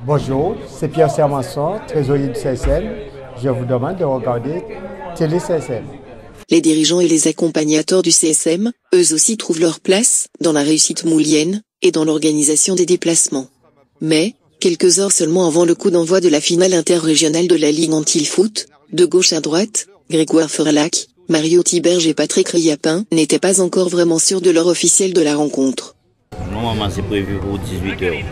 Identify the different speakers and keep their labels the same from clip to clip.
Speaker 1: Bonjour, c'est Pierre Sermanson, trésorier du CSM. Je vous demande de regarder Télé CSM.
Speaker 2: Les dirigeants et les accompagnateurs du CSM, eux aussi trouvent leur place dans la réussite moulienne et dans l'organisation des déplacements. Mais, quelques heures seulement avant le coup d'envoi de la finale interrégionale de la Ligue Antilfoot, de gauche à droite, Grégoire Ferlac, Mario Tiberge et Patrick Riapin n'étaient pas encore vraiment sûrs de l'heure officielle de la rencontre.
Speaker 3: Normalement, c'est prévu pour 18h.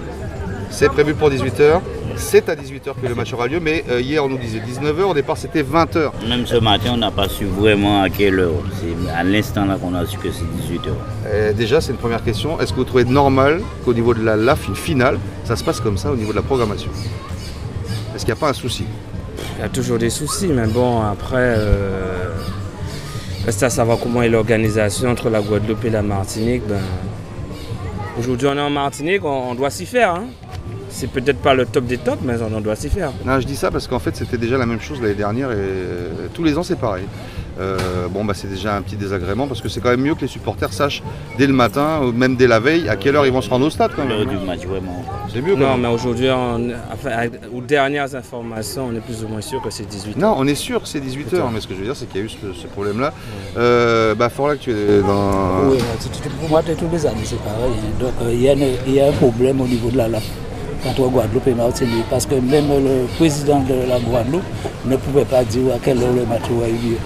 Speaker 4: C'est prévu pour 18h. C'est à 18h que le match aura lieu, mais hier on nous disait 19h, au départ c'était 20h.
Speaker 3: Même ce matin, on n'a pas su vraiment à quelle heure. C'est à l'instant là qu'on a su que c'est 18h.
Speaker 4: Déjà, c'est une première question. Est-ce que vous trouvez normal qu'au niveau de la finale, ça se passe comme ça au niveau de la programmation? Est-ce qu'il n'y a pas un souci?
Speaker 5: Il y a toujours des soucis, mais bon, après, reste à savoir comment est l'organisation entre la Guadeloupe et la Martinique. Aujourd'hui, on est en Martinique, on doit s'y faire. Hein. C'est peut-être pas le top des tops, mais on doit s'y faire.
Speaker 4: Non, je dis ça parce qu'en fait, c'était déjà la même chose l'année dernière et tous les ans, c'est pareil. C'est déjà un petit désagrément parce que c'est quand même mieux que les supporters sachent dès le matin ou même dès la veille à quelle heure ils vont se rendre au stade.
Speaker 3: L'heure du match, vraiment.
Speaker 4: C'est mieux.
Speaker 5: Non, mais aujourd'hui, aux dernières informations, on est plus ou moins sûr que c'est 18h.
Speaker 4: Non, on est sûr que c'est 18h, mais ce que je veux dire, c'est qu'il y a eu ce problème-là. Forlac, tu es dans...
Speaker 6: Oui, pour moi, tous les années, c'est pareil. Donc, il y a un problème au niveau de la LAF entre Guadeloupe et Martinique, parce que même le président de la Guadeloupe ne pouvait pas dire à quelle heure le match aurait eu lieu.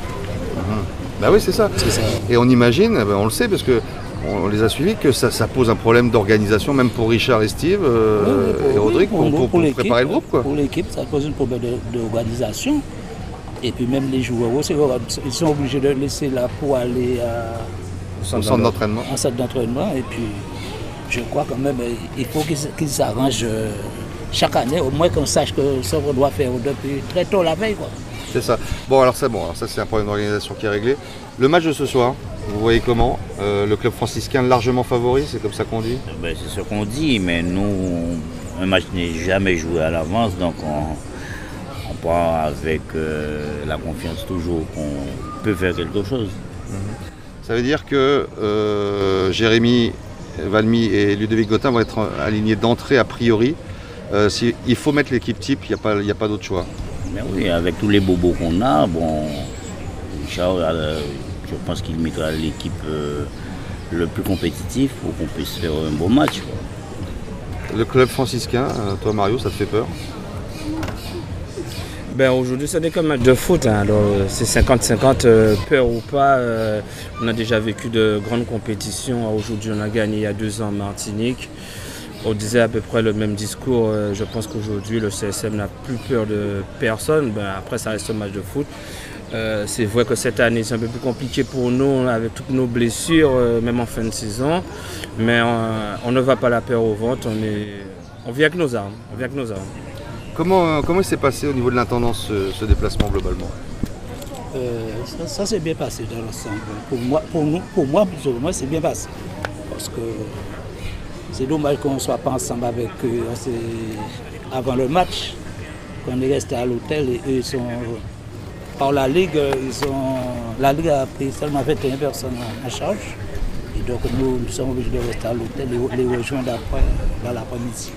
Speaker 4: Bah oui, c'est ça. Et on imagine, on le sait parce que on les a suivis, que ça pose un problème d'organisation, même pour Richard et Steve et Rodrigue, pour préparer le groupe. Quoi.
Speaker 6: Pour l'équipe, ça pose un problème d'organisation. Et puis même les joueurs, ils sont obligés de laisser là pour aller
Speaker 4: au centre d'entraînement.
Speaker 6: En centre d'entraînement. Et puis, je crois quand même il faut qu'ils s'arrangent chaque année, au moins qu'on sache que ça on doit faire depuis très tôt la veille. Quoi.
Speaker 4: C'est ça. Alors ça c'est un problème d'organisation qui est réglé. Le match de ce soir, vous voyez comment le club franciscain largement favori, c'est comme ça qu'on dit?
Speaker 3: C'est ce qu'on dit, mais nous, un match n'est jamais joué à l'avance, donc on part avec la confiance toujours qu'on peut faire quelque chose.
Speaker 4: Ça veut dire que Jérémy Valmy et Ludovic Gottin vont être alignés d'entrée a priori. Il faut mettre l'équipe type, il n'y a pas d'autre choix.
Speaker 3: Mais oui, avec tous les bobos qu'on a, Richard, je pense qu'il mettra l'équipe le plus compétitif pour qu'on puisse faire un beau match. Quoi.
Speaker 4: Le club franciscain, toi Mario, ça te fait peur?
Speaker 5: Aujourd'hui, ce n'est qu'un match de foot. Hein. Alors, c'est 50-50, peur ou pas. On a déjà vécu de grandes compétitions. Aujourd'hui, on a gagné il y a 2 ans en Martinique. On disait à peu près le même discours. Je pense qu'aujourd'hui, le CSM n'a plus peur de personne. Après, ça reste un match de foot. C'est vrai que cette année, c'est un peu plus compliqué pour nous avec toutes nos blessures, même en fin de saison. Mais on ne va pas la peur au ventre. On vient avec nos armes.
Speaker 4: Comment il s'est passé au niveau de l'intendance ce déplacement globalement?
Speaker 6: Ça s'est bien passé dans l'ensemble. Pour moi, c'est bien passé. Parce que c'est dommage qu'on ne soit pas ensemble avec eux avant le match. Qu'on est resté à l'hôtel et eux sont. Par la Ligue, la Ligue a pris seulement 21 personnes en charge. Et donc nous sommes obligés de rester à l'hôtel et les rejoindre après dans l'après-midi.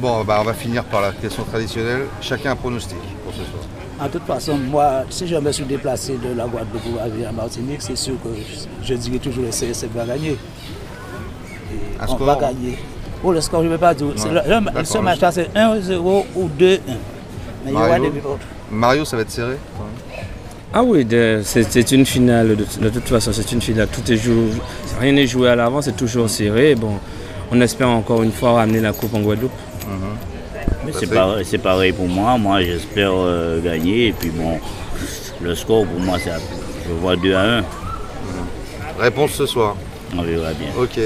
Speaker 4: On va finir par la question traditionnelle. Chacun un pronostic pour ce soir.
Speaker 6: En toute façon, moi, si je me suis déplacé de la Guadeloupe pour arriver en Martinique, c'est sûr que je dirais toujours le CSM va gagner. On va gagner. Le score, je ne vais pas dire. Ce match-là, c'est 1-0 ou 2-1. Mais il y aura des buts.
Speaker 4: Mario, ça va être serré?
Speaker 5: Ah oui, c'est une finale. De toute façon, c'est une finale. Tout est joué. Rien n'est joué à l'avance, c'est toujours serré. On espère encore une fois ramener la coupe en Guadeloupe.
Speaker 3: C'est pareil pour moi. Moi, j'espère gagner. Et puis le score pour moi, je vois 2-1.
Speaker 4: Réponse ce soir.
Speaker 3: On verra bien.
Speaker 4: Ok.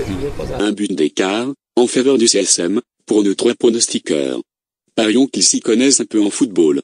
Speaker 7: Un but d'écart, en faveur du CSM, pour nos 3 pronostiqueurs. Parions qu'ils s'y connaissent un peu en football.